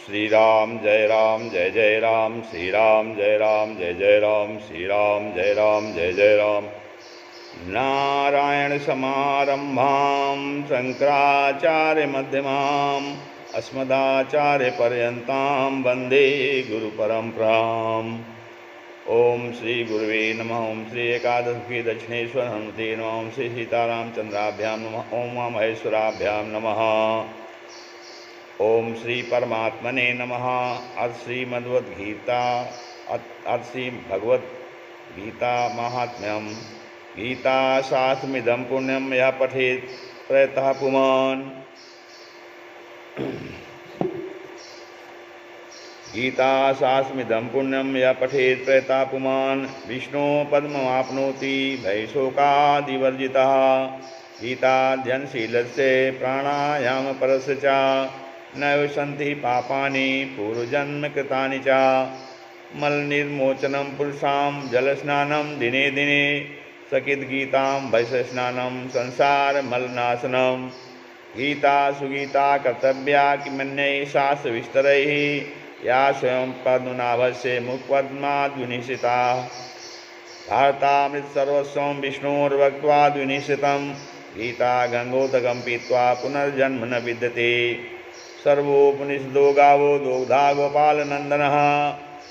श्री राम जय जय राम, श्री राम जय जय राम, श्री राम जय जय राम। नारायण समारंभां शंकराचार्य मध्यमाम् अस्मदाचार्य पर्यन्तां वन्दे गुरुपरम्पराम्। ओम श्री गुरुवे नमः। ओम श्री एकादशी दक्षिणेश्वर हनुमते नमः। ओम श्री सीतारामचंद्राभ्यां नमः। ओम उमा महेश्वराभ्यां नमः। ओम श्री परमात्मने नमः। अथ श्रीमद्भगवद्गीता अथ श्री भगवद गीता महात्म्यम। गीता शास्त्रमिदं पुण्यम यः पठेत् प्रयतः पुमान्। गीता शास्त्रमिदं पुण्यम यः पठेत् प्रयतः पुमान्। विष्णु पद्ममाप्नोति भयशोकादिवर्जितः। गीताध्ययनशीलस्य प्राणायामपरस्य च नैव सन्ति पापानि पूर्वजन्म कृतानि च। मलनिर्मोचनं पुरुषां जलस्नानं दिने दिने सकिद्गीतां भयस्नानं संसारमलनाशनं। गीता सुगीता कर्तव्या किमन्यैः शास्त्रविस्तरैः या स्वयं पद्मनाभस्य मुखपद्माद्विनिश्चिता। भारतामृतसर्वस्वं विष्णोर्वक्त्वाद्विनिश्चितं। गीता गंगोदकं पीत्वा पुनर्जन्म न विद्यते। सर्वोपनिषदो गावो दोग्धा गोपालनंदनः।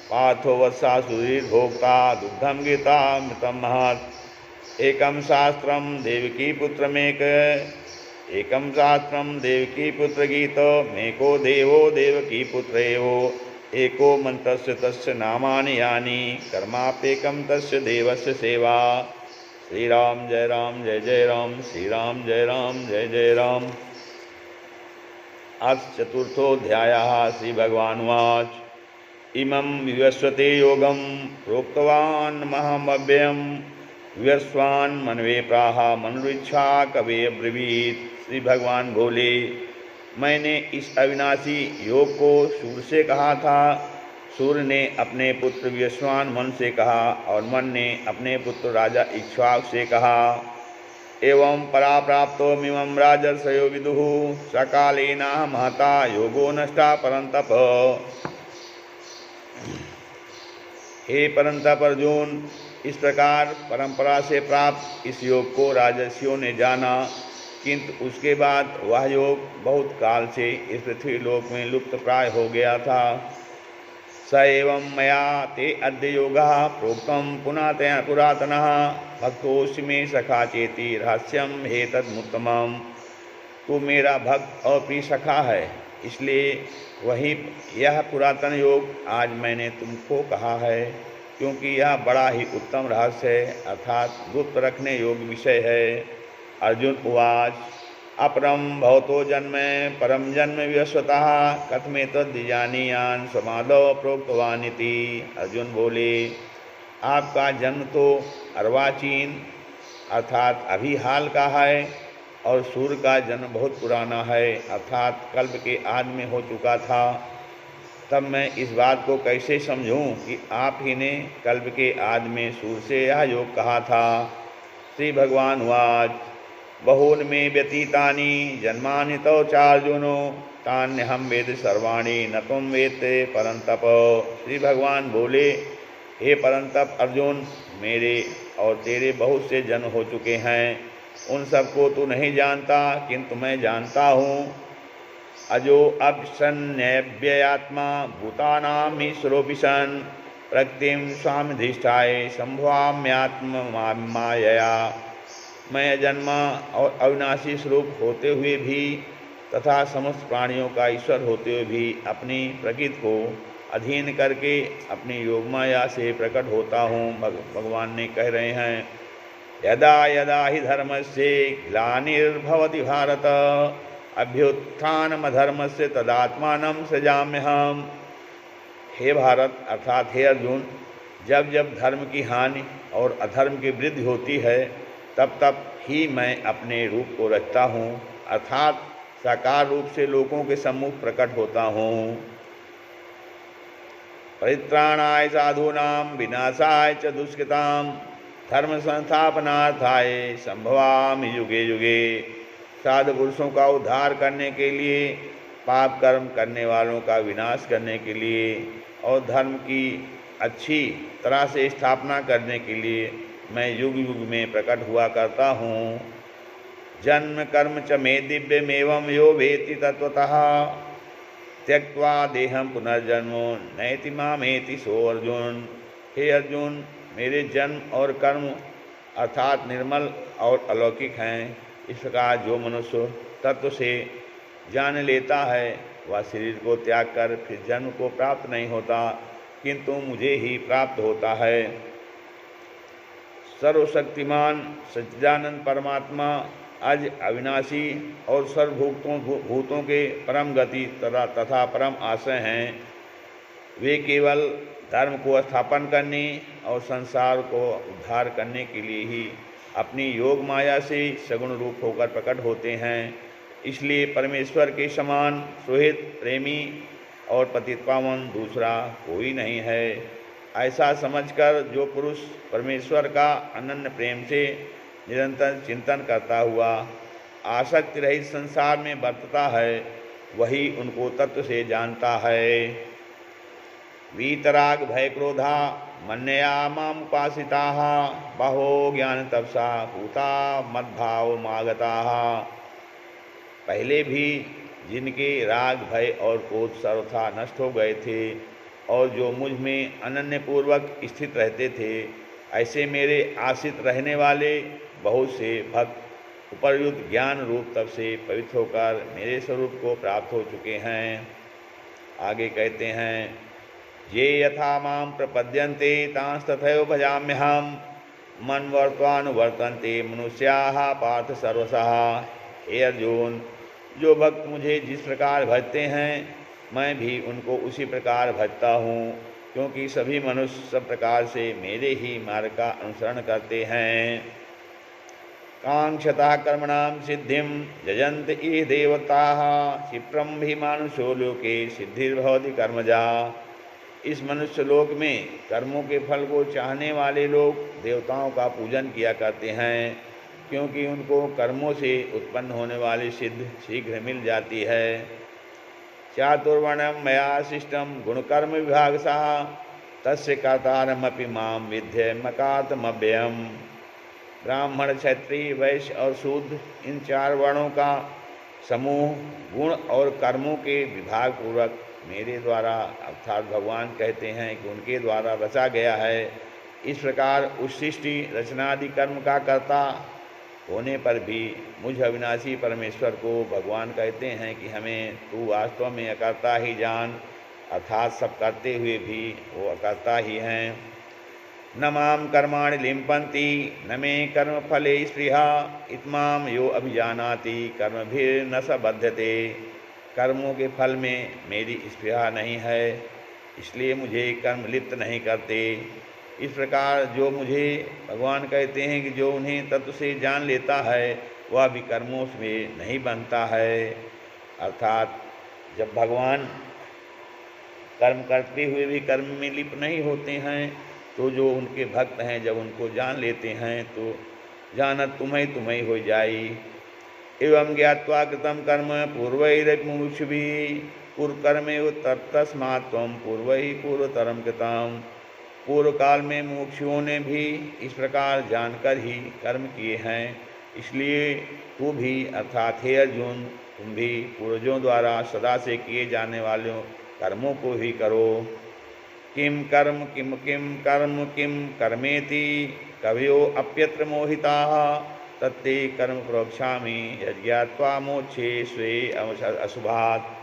पार्थो वत्सासुरीर्भोक्ता दुग्धं गीतामृतं महत्। एकं शास्त्रं देवकी पुत्र गीतमेको देवो देवकी पुत्र एव। एको मन्त्रस्य तस्य नामानि यानि कर्माप्येकं तस्य देवस्य सेवा। श्री राम जय राम, श्री राम जय जय राम। अथ चतुर्थोऽध्यायः। श्री भगवानुवाच इमं विवस्वते योगं प्रोक्तवान् महमव्ययं। विवस्वान् मनवे प्राह मनुरिच्छा कवे अब्रवीत्। श्री भगवान बोले, मैंने इस अविनाशी योग को सूर्य से कहा था। सूर्य ने अपने पुत्र विवस्वान मन से कहा और मन ने अपने पुत्र राजा इक्ष्वाकु से कहा। एवं पराप्राप्तोमिमं राजर्षयो विदुः सकालेना महता योगो नष्टा परंतप। हे परंतप अर्जुन, इस प्रकार परंपरा से प्राप्त इस योग को राजर्षियों ने जाना, किंतु उसके बाद वह योग बहुत काल से इस पृथ्वी लोक में लुप्त प्राय हो गया था। स एवं मया ते अद्य योगः प्रोक्तं पुरातनः भक्तोऽसि मे सखा चेति रहस्यं हेतदमुत्तमम्। तू मेरा भक्त और प्रिय सखा है, इसलिए वही यह पुरातन योग आज मैंने तुमको कहा है, क्योंकि यह बड़ा ही उत्तम रहस्य है, अर्थात गुप्त रखने योग्य विषय है। अर्जुन उवाच अपरं भवतो जन्म परम जन्म विवस्वतः कथमेतद्विजानीयान् समादौ प्रोक्तवानिति। अर्जुन बोले, आपका जन्म तो अर्वाचीन अर्थात अभी हाल का है, और सूर्य का जन्म बहुत पुराना है, अर्थात कल्प के आदि में हो चुका था। तब मैं इस बात को कैसे समझूं कि आप ही ने कल्प के आदि में सूर्य से यह योग कहा था। श्री भगवान उवाच बहूनि मे व्यतीतानि जन्मानि तव चार्जुनो तान्यहं वेद सर्वाणि न त्वं वेत्ते परंतप। श्री भगवान बोले, हे परंतप अर्जुन, मेरे और तेरे बहुत से जन्म हो चुके हैं, उन सबको तू नहीं जानता, किंतु मैं जानता हूँ। अजो अभिसन्यव्ययात्मा भूतानां ईश्वरोऽपि सन् प्रकृतिं स्वामिधिष्ठाय संभवाम्यात्म मायया। मैं अजन्मा और अविनाशी स्वरूप होते हुए भी तथा समस्त प्राणियों का ईश्वर होते हुए भी अपनी प्रकृति को अधीन करके अपनी योगमाया से प्रकट होता हूँ। भगवान ने कह रहे हैं, यदा यदा हि धर्मस्य ग्लानिर्भवति भारत अभ्युत्थानमधर्मस्य तदात्मानं सृजाम्यहम्। हे भारत अर्थात हे अर्जुन, जब जब धर्म की हानि और अधर्म की वृद्धि होती है, तब तब ही मैं अपने रूप को रचता हूँ, अर्थात साकार रूप से लोगों के सम्मुख प्रकट होता हूँ। परित्राणाय साधूनां विनाशाय च दुष्कृतां धर्म संस्थापनार्थाय संभवामि युगे युगे। साधु पुरुषों का उद्धार करने के लिए पाप कर्म करने वालों का विनाश करने के लिए और धर्म की अच्छी तरह से स्थापना करने के लिए मैं युग युग में प्रकट हुआ करता हूँ। जन्म कर्म च मे दिव्यमेवं यो वेत्ति तत्वतः त्यक्त्वा देहं पुनर्जन्मो नैति मामेति सो अर्जुन। हे अर्जुन, मेरे जन्म और कर्म अर्थात निर्मल और अलौकिक हैं। इस प्रकार जो मनुष्य तत्व से जान लेता है वह शरीर को त्याग कर फिर जन्म को प्राप्त नहीं होता, किंतु मुझे ही प्राप्त होता है। सर्वशक्तिमान सच्चिदानंद परमात्मा आज अविनाशी और सर्वभूतों के परम गति तथा परम आश्रय हैं। वे केवल धर्म को स्थापन करने और संसार को उद्धार करने के लिए ही अपनी योग माया से सगुण रूप होकर प्रकट होते हैं। इसलिए परमेश्वर के समान सुहित प्रेमी और पतित पावन दूसरा कोई नहीं है। ऐसा समझकर जो पुरुष परमेश्वर का अनन्य प्रेम से निरंतर चिंतन करता हुआ आसक्ति रहित संसार में बरतता है, वही उनको तत्व से जानता है। वीतराग भय क्रोधा मन्यया माम उपासिताः बहो ज्ञान तपसा पूता मद्भाव मागताः। पहले भी जिनके राग भय और क्रोध सर्वथा नष्ट हो गए थे और जो मुझ में अनन्य पूर्वक स्थित रहते थे, ऐसे मेरे आश्रित रहने वाले बहुत से भक्त उपर्युक्त ज्ञान रूप तप से पवित्र होकर मेरे स्वरूप को प्राप्त हो चुके हैं। आगे कहते हैं, ये यथा माम प्रपद्यन्ते तांस्तथैव भजाम्यहम् मन्वर्त्वानुवर्तन्ते मनुष्याः पार्थ सर्वशः। हे अर्जुन, जो भक्त मुझे जिस प्रकार भजते हैं मैं भी उनको उसी प्रकार भजता हूँ, क्योंकि सभी मनुष्य सब प्रकार से मेरे ही मार्ग का अनुसरण करते हैं। कांक्षता कर्मणां सिद्धिं यजन्त ये देवताः क्षिप्रं भी मानुषो लोके सिद्धिर्भवति कर्मजा। इस मनुष्य लोक में कर्मों के फल को चाहने वाले लोग देवताओं का पूजन किया करते हैं, क्योंकि उनको कर्मों से उत्पन्न होने वाली सिद्ध शीघ्र मिल जाती है। चातुर्वर्ण्यं मया शिष्टं गुणकर्म विभागशः तस्य कर्तारमपि मां विद्य मकातमव्ययम्। ब्राह्मण, क्षत्रिय, वैश्य और शूद्र, इन चार वर्णों का समूह गुण और कर्मों के विभाग पूर्वक मेरे द्वारा अर्थात भगवान कहते हैं कि उनके द्वारा रचा गया है। इस प्रकार उस सृष्टि रचनादि कर्म का कर्ता होने पर भी मुझ अविनाशी परमेश्वर को भगवान कहते हैं कि हमें तू वास्तव में अकर्ता ही जान, अर्थात सब करते हुए भी वो अकर्ता ही हैं। न माम कर्माणि लिम्पन्ति न मे कर्म फले स्पृहा इत्माम यो अभिजानाति कर्मभिर्न स बध्यते। कर्मों के फल में मेरी स्पृहा नहीं है, इसलिए मुझे कर्म लिप्त नहीं करते। इस प्रकार जो मुझे भगवान कहते हैं कि जो उन्हें तत्व से जान लेता है वह भी कर्मों में नहीं बनता है। अर्थात जब भगवान कर्म करते हुए भी कर्म में लिप्त नहीं होते हैं, तो जो उनके भक्त हैं जब उनको जान लेते हैं तो जानत तुम्हें हो जाई। एवं ज्ञात्वा कृतं कर्म पूर्वैरमुमुक्षुभिः पूर्वकर्मेव तस्मात् त्वं पूर्वैः पूर्वतरं कृतं। पूर्व काल में मुमुक्षुओं ने भी इस प्रकार जानकर ही कर्म किए हैं, इसलिए तू भी अर्थात हे अर्जुन तुम भी पूर्वजों द्वारा सदा से किए जाने वाले कर्मों को ही करो। किम कर्म किम कर्मेति कवयो अप्यत्र मोहिताः तत्ते कर्म प्रोक्षामि यज्ञात्वा मोक्षे स्वे अशुभात्।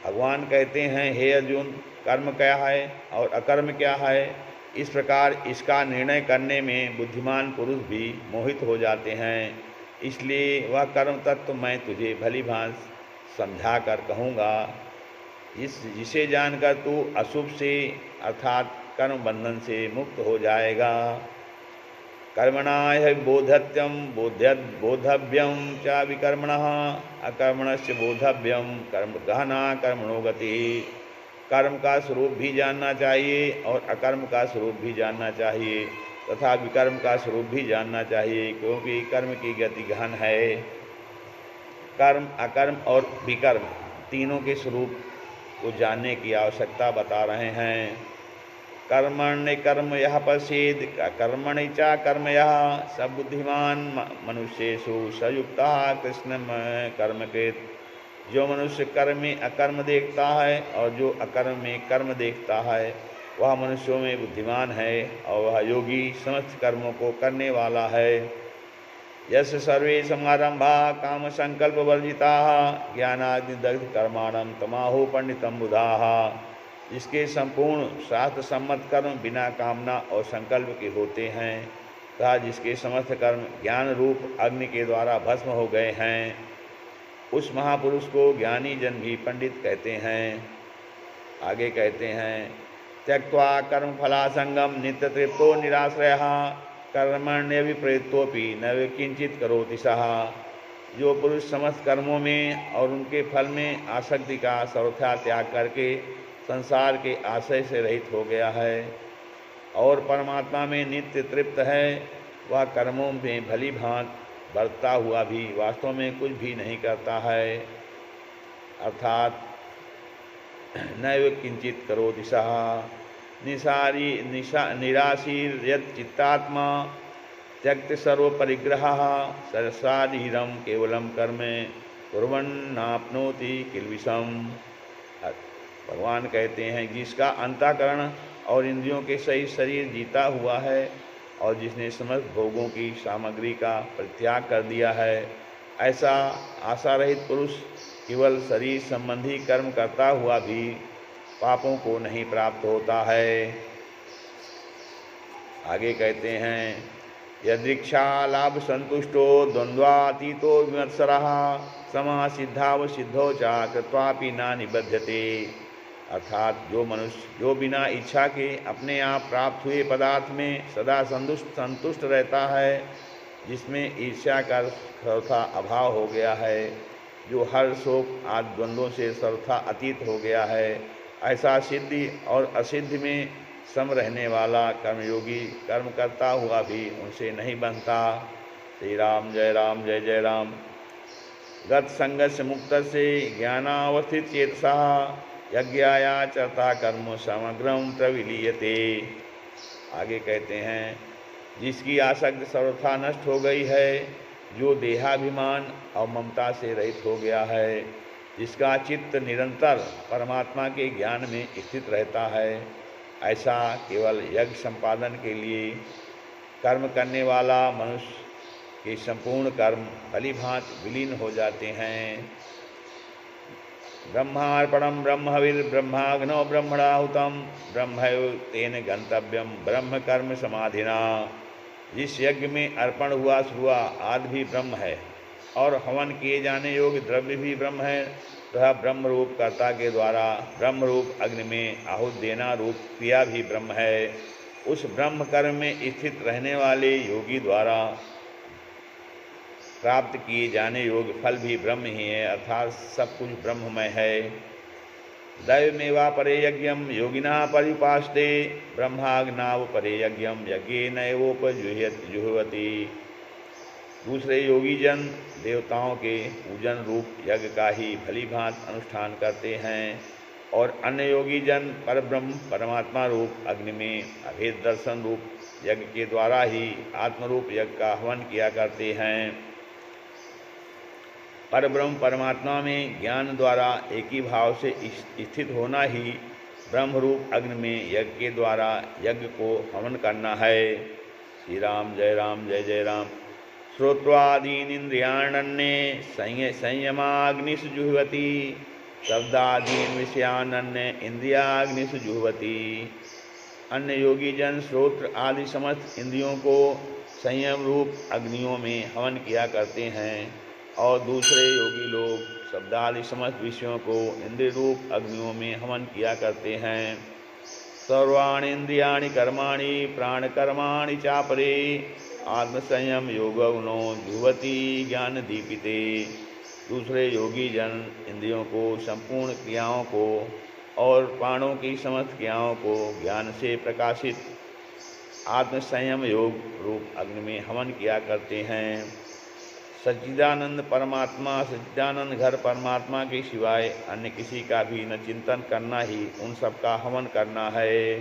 भगवान कहते हैं, हे अर्जुन, कर्म क्या है और अकर्म क्या है, इस प्रकार इसका निर्णय करने में बुद्धिमान पुरुष भी मोहित हो जाते हैं। इसलिए वह कर्म तत्व मैं तुझे भली भांति समझा कर कहूँगा, जिसे जानकर तू अशुभ से अर्थात कर्म बंधन से मुक्त हो जाएगा। कर्मणाय बोधत्यम बोधव्यम च विकर्मणः अकर्मणस्य बोधव्यम कर्म गहना कर्मणो गति। कर्म का स्वरूप भी जानना चाहिए और अकर्म का स्वरूप भी जानना चाहिए तथा विकर्म का स्वरूप भी जानना चाहिए, क्योंकि कर्म की गति गहन है। कर्म, अकर्म और विकर्म तीनों के स्वरूप को जानने की आवश्यकता बता रहे हैं। कर्मण्य कर्म यह पश्येद कर्मणि च कर्म यह स बुद्धिमान मनुष्येषु सयुक्ता कृष्ण कर्मकृत। जो मनुष्य कर्म में अकर्म देखता है और जो अकर्म में कर्म देखता है वह मनुष्यों में बुद्धिमान है और वह योगी समस्त कर्मों को करने वाला है। यस्य सर्वे समारंभा काम संकल्प वर्जिता ज्ञानाग्निदग्ध कर्माणं तमाहु पंडितम बुधाः। जिसके संपूर्ण शास्त्र सम्मत कर्म बिना कामना और संकल्प के होते हैं तथा जिसके समस्त कर्म ज्ञान रूप अग्नि के द्वारा भस्म हो गए हैं, उस महापुरुष को ज्ञानी जन भी पंडित कहते हैं। आगे कहते हैं, त्यक्त्वा कर्म फलासंगम नित्य तृप्तो निराश्रयः कर्मण्यभिप्रवृत्तोऽपि न किंचित करोति सः। जो पुरुष समस्त कर्मों में और उनके फल में आसक्ति का सर्वथा त्याग करके संसार के आशय से रहित हो गया है और परमात्मा में नित्य तृप्त है, वह कर्मों में भली भांत बरतता हुआ भी वास्तव में कुछ भी नहीं करता है, अर्थात नैव किंचित करोति सः। निराशीर्यत् चित्तात्मा त्यक्त सर्व परिग्रहः शरीरम केवलम कर्म कुर्वन्नाप्नोति किल्बिषम्। भगवान कहते हैं, जिसका अंतःकरण और इंद्रियों के सही शरीर जीता हुआ है और जिसने समस्त भोगों की सामग्री का परित्याग कर दिया है, ऐसा आशा रहित पुरुष केवल शरीर संबंधी कर्म करता हुआ भी पापों को नहीं प्राप्त होता है। आगे कहते हैं, यदृक्षा लाभ संतुष्टो द्वंद्वातीतो विमत्सरः समा सिद्धाव सिद्धो च कृत्वापि न निबध्यते। अर्थात जो मनुष्य जो बिना इच्छा के अपने आप प्राप्त हुए पदार्थ में सदा संतुष्ट रहता है, जिसमें ईर्ष्या का सर्वथा अभाव हो गया है, जो हर शोक आदि द्वंद्वों से सर्वथा अतीत हो गया है, ऐसा सिद्धि और असिद्धि में सम रहने वाला कर्मयोगी कर्म करता हुआ भी उनसे नहीं बनता। श्री राम जय जय राम। गत संगत से मुक्त से ज्ञानावस्थित चेतसा यज्ञाया चरता कर्म समग्रम प्रविलीयते। आगे कहते हैं, जिसकी आसक्ति सर्वथा नष्ट हो गई है, जो देहाभिमान और ममता से रहित हो गया है, जिसका चित्त निरंतर परमात्मा के ज्ञान में स्थित रहता है, ऐसा केवल यज्ञ संपादन के लिए कर्म करने वाला मनुष्य के संपूर्ण कर्म भलीभांत विलीन हो जाते हैं। ब्रह्मार्पणम ब्रह्मविर्ब्रह्माग्नौ ब्रह्मणाहुतम ब्रह्मैव तेन गंतव्यम ब्रह्म कर्म समाधिना। जिस यज्ञ में अर्पण हुआ आदि भी ब्रह्म है और हवन किए जाने योग्य द्रव्य भी ब्रह्म है, तथा ब्रह्म रूप कर्ता के द्वारा ब्रह्म रूप अग्नि में आहुत देना रूप क्रिया भी ब्रह्म है। उस ब्रह्म कर्म में स्थित रहने वाले योगी द्वारा प्राप्त किए जाने योग्य फल भी ब्रह्म ही है, अर्थात सब कुछ ब्रह्ममय है। दैवमेवा परे यज्ञम योगिना पर्युपास्ते ब्रह्माग्नाव परे यज्ञम यज्ञेनैवोपजुह्वति। दूसरे योगी जन देवताओं के पूजन रूप यज्ञ का ही भलीभांत अनुष्ठान करते हैं और अन्य योगी जन परब्रह्म परमात्मा रूप अग्नि में अभेद दर्शन रूप यज्ञ के द्वारा ही आत्मरूप यज्ञ का हवन किया करते हैं। परब्रह्म परमात्मा में ज्ञान द्वारा एक ही भाव से स्थित होना ही ब्रह्मरूप अग्नि में यज्ञ के द्वारा यज्ञ को हवन करना है। श्री राम जय राम। श्रोत्वादीन इंद्रियाण्ये संयमाग्निषु जुह्वति शब्दादीन विषयान्य इंद्रियाग्निषु जुह्वति। अन्य योगी जन श्रोत्र आदि समस्त इंद्रियों को संयम रूप अग्नियों में हवन किया करते हैं और दूसरे योगी लोग शब्दादि समस्त विषयों को इंद्रिय रूप अग्नियों में हवन किया करते हैं। सर्वाणि इंद्रियाणि कर्माणि प्राण कर्माणि चापरे आत्मसंयम योगवनो जुह्वति ज्ञान दीपिते। दूसरे योगी जन इंद्रियों को संपूर्ण क्रियाओं को और प्राणों की समस्त क्रियाओं को ज्ञान से प्रकाशित आत्मसंयम योग रूप अग्नि में हवन किया करते हैं। सच्चिदानंद परमात्मा, सच्चिदानंद घर परमात्मा के सिवाय अन्य किसी का भी न चिंतन करना ही उन सब का हवन करना है।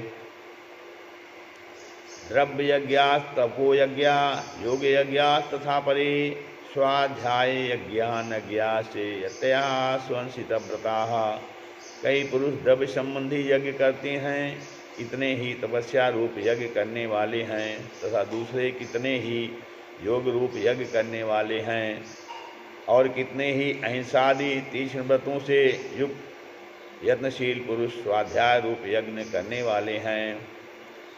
द्रव्य यज्ञास तपो यज्ञा योग यज्ञास तथा परे स्वाध्याय यज्ञान यज्ञा से यतया स्वंसित व्रता। कई पुरुष द्रव्य संबंधी यज्ञ करते हैं, इतने ही तपस्या रूप यज्ञ करने वाले हैं, तथा दूसरे कितने ही योग रूप यज्ञ करने वाले हैं, और कितने ही अहिंसादि तीक्ष्ण व्रतों से युक्त यत्नशील पुरुष स्वाध्याय रूप यज्ञ करने वाले हैं।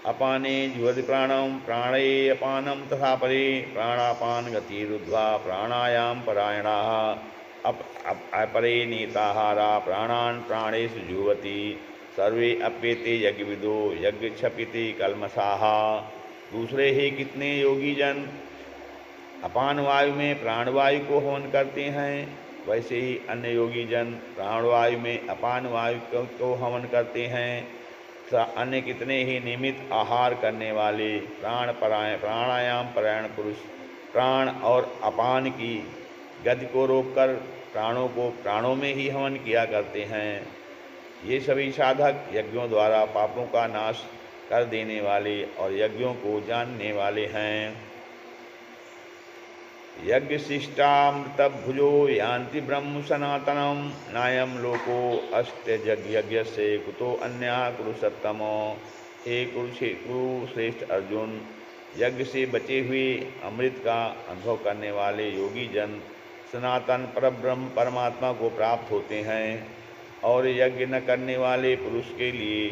अपाने जुहति प्राणम प्राणे अपानम तथा परे प्राणापान गतिरुद्ध्वा प्राणायाम परायणाः अपरे नीताहारा प्राणान् प्राणेषु जुह्वति सर्वे अप्येते यज्ञविदो यज्ञ क्षपिते कल्मषाः। दूसरे ही कितने योगी जन अपान वायु में प्राणवायु को हवन करते हैं, वैसे ही अन्य योगी जन प्राणवायु में अपान वायु को हवन करते हैं। अन्य कितने ही नियमित आहार करने वाले प्राणायाम परायण पुरुष प्राण और अपान की गति को रोककर प्राणों को प्राणों में ही हवन किया करते हैं। ये सभी साधक यज्ञों द्वारा पापों का नाश कर देने वाले और यज्ञों को जानने वाले हैं। यज्ञ शिष्टामृत भुजो यान्ति ब्रह्म सनातनम नायम लोको अष्ट यज्ञ से कुतो अन्या कुरुसत्तमो। हे कुरुश्रेष्ठ अर्जुन, यज्ञ से बचे हुए अमृत का अनुभव करने वाले योगी जन सनातन परब्रह्म परमात्मा को प्राप्त होते हैं, और यज्ञ न करने वाले पुरुष के लिए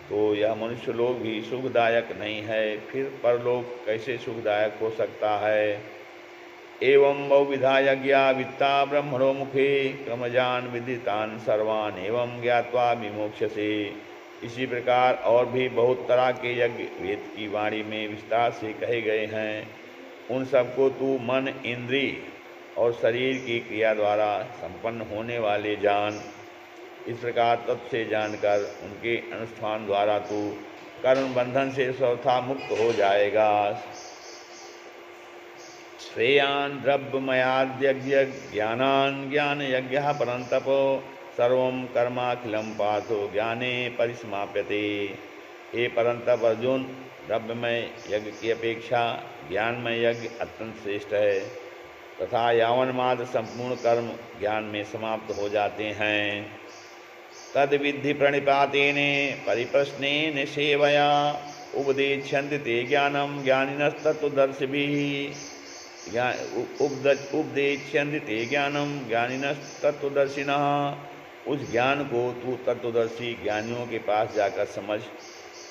तो यह मनुष्य लोक भी सुखदायक नहीं है, फिर परलोक कैसे सुखदायक हो सकता है। एवं बहुविधा यज्ञा वित्ता ब्रह्मणो मुखे क्रमजान विदितान सर्वान एवं ज्ञात्वा विमोक्ष्यसे। इसी प्रकार और भी बहुत तरह के यज्ञ वेद की वाणी में विस्तार से कहे गए हैं, उन सबको तू मन इंद्रिय और शरीर की क्रिया द्वारा संपन्न होने वाले जान। इस प्रकार तत्व से जानकर उनके अनुष्ठान द्वारा तू कर्म बंधन से सर्वथा मुक्त हो जाएगा। श्रेयान् द्रव्यमयाद्यज्ञ ज्ञानान् ज्ञान यज्ञ परन्तपो सर्वं कर्माखिलं पार्थो ज्ञाने परिसमाप्यते। हे परंतप अर्जुन, द्रव्यमय यज्ञ की अपेक्षा ज्ञानमय यज्ञ अत्यंत श्रेष्ठ है, तथा यावन मात्र संपूर्ण कर्म ज्ञान में समाप्त हो जाते हैं। तद विद्धि प्रणिपातेने परिप्रश्नेन सेवया उपदेक्ष्यन्ति ते ज्ञानम ज्ञानिनस्तत्त्वदर्शिभिः। उपदेक्ष्यन्ति ते ज्ञानम ज्ञानिनस्तत्त्वदर्शिनः। उस ज्ञान को तू तत्वदर्शी ज्ञानियों के पास जाकर समझ,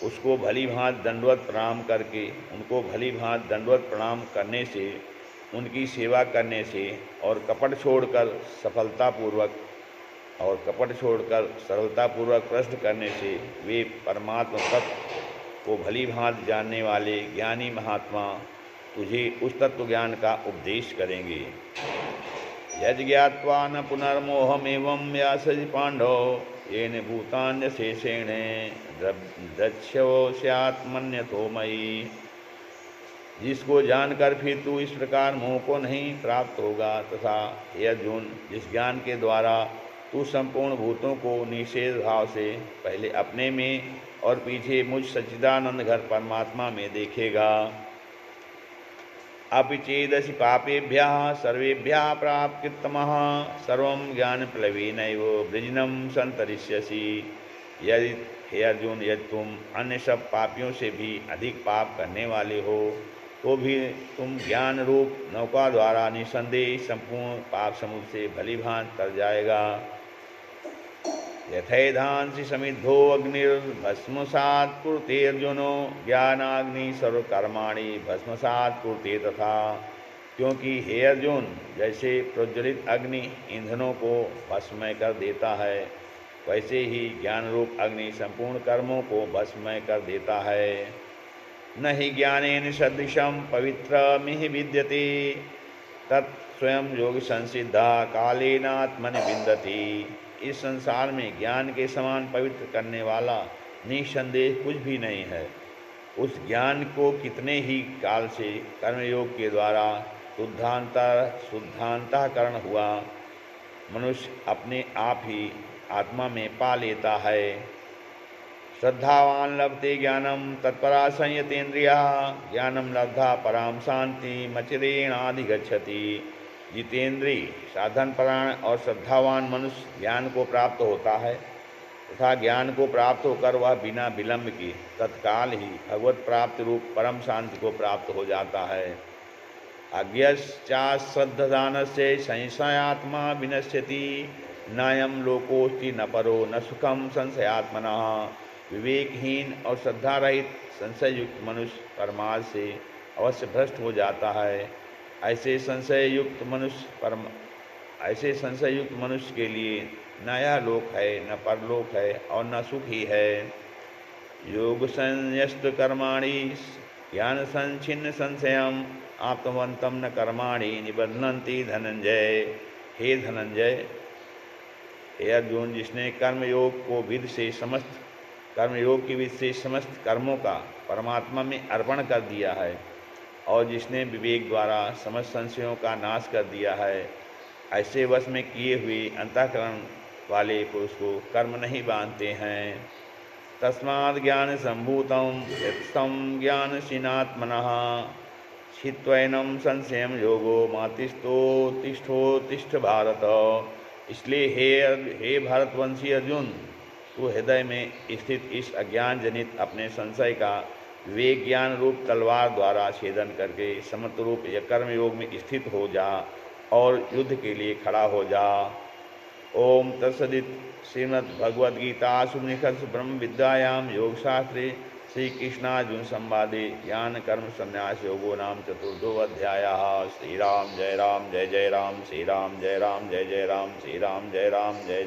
उसको भली भांति दंडवत प्रणाम करके, उनको भली भांति दंडवत प्रणाम करने से, उनकी सेवा करने से और कपट छोड़कर सरलतापूर्वक प्रश्न करने से वे परमात्मा तत्व को भली भांति जानने वाले ज्ञानी महात्मा तुझे उस तत्व ज्ञान का उपदेश करेंगे। यज् ज्ञात्वा न पुनर्मोहमेवं व्यासजि पांडव येन भूतान्यशेषेण द्रक्ष्योऽस्यात्मन्यतो मयि। जिसको जानकर फिर तू इस प्रकार मोह को नहीं प्राप्त होगा, तथा हे अर्जुन, जिस ज्ञान के द्वारा तू संपूर्ण भूतों को निषेध भाव से पहले अपने में और पीछे मुझ सच्चिदानंद घर परमात्मा में देखेगा। अपि चेदसि पापेभ्यः सर्वेभ्यः प्राप्तितमः सर्वं ज्ञानप्लवेनैव वृजनं सन्तरिष्यसि। यदि हे अर्जुन, यदि तुम अन्य सब पापियों से भी अधिक पाप करने वाले हो, तो भी तुम ज्ञान रूप नौका द्वारा निसंदेह संपूर्ण पाप समुद्र से भली भांति तर जाएगा। यथैधांसि समिद्धो अग्निर्भस्मसात् कुरुते अर्जुनो ज्ञानाग्नि सर्वकर्माणि भस्मसात् कुरुते तथा। क्योंकि हे अर्जुन, जैसे प्रज्वलित अग्नि ईंधनों को भस्मय कर देता है, वैसे ही ज्ञान रूप अग्नि संपूर्ण कर्मों को भस्मय कर देता है। न हि ज्ञानेन सदृशं पवित्रमिह विद्यते तत्स्वयं योग संसिद्धा कालेनात्मनि विन्दति। इस संसार में ज्ञान के समान पवित्र करने वाला निसंदेह कुछ भी नहीं है। उस ज्ञान को कितने ही काल से कर्मयोग के द्वारा शुद्धांतःकरण हुआ। मनुष्य अपने आप ही आत्मा में पा लेता है। श्रद्धावान लभते ज्ञानम तत्परा संयतेन्द्रिया ज्ञानम लब्धा पराम शांति मचिरेणाधिगच्छति। जितेंद्रिय साधन परायण और श्रद्धावान मनुष्य ज्ञान को प्राप्त होता है तथा ज्ञान को प्राप्त होकर वह बिना विलंब के तत्काल ही भगवत प्राप्ति रूप परम शांति को प्राप्त हो जाता है। अज्ञश्चाश्रद्धदान से संशयात्मा विनश्यति नायम लोकोस्ति न परो न सुखम संशयात्मनः। विवेकहीन और श्रद्धा रहित संशय युक्त मनुष्य परमार्थ से अवश्य भ्रष्ट हो जाता है। ऐसे संशय युक्त मनुष्य के लिए न यह लोक है न परलोक है और न सुख ही है। योग संयस्त कर्माणि ज्ञान संचिन्न संशयम आत्मवंतम न कर्माणि निबध्नन्ति धनंजय। हे धनंजय, हे अर्जुन, जिसने कर्मयोग की विधि से समस्त कर्मों का परमात्मा में अर्पण कर दिया है और जिसने विवेक द्वारा समस्त संशयों का नाश कर दिया है, ऐसे वश में किए हुए अंतःकरण वाले पुरुष को कर्म नहीं बांधते हैं। तस्माद् ज्ञान संभूतम यत्सं ज्ञानशीनात्मनः छित्त्वैनं संशयं योगो मातिष्ठोत्तिष्ठ भारत। इसलिए हे भारतवंशी अर्जुन, तू हृदय में स्थित इस अज्ञान जनित अपने संशय का विवेक ज्ञान रूप तलवार द्वारा छेदन करके समत्व रूप या कर्म योग में स्थित हो जा और युद्ध के लिए खड़ा हो जा। ओम तत्सदित। श्रीमद्भगवद्गीतासु उपनिषत्सु ब्रह्म विद्यायां योगशास्त्रे श्री कृष्णार्जुन संवादे ज्ञान कर्म संन्यास योगो नाम चतुर्थो अध्यायः। श्री राम जय राम जय जय राम, श्री राम जय राम जय जय राम, श्री राम जय राम जय जय।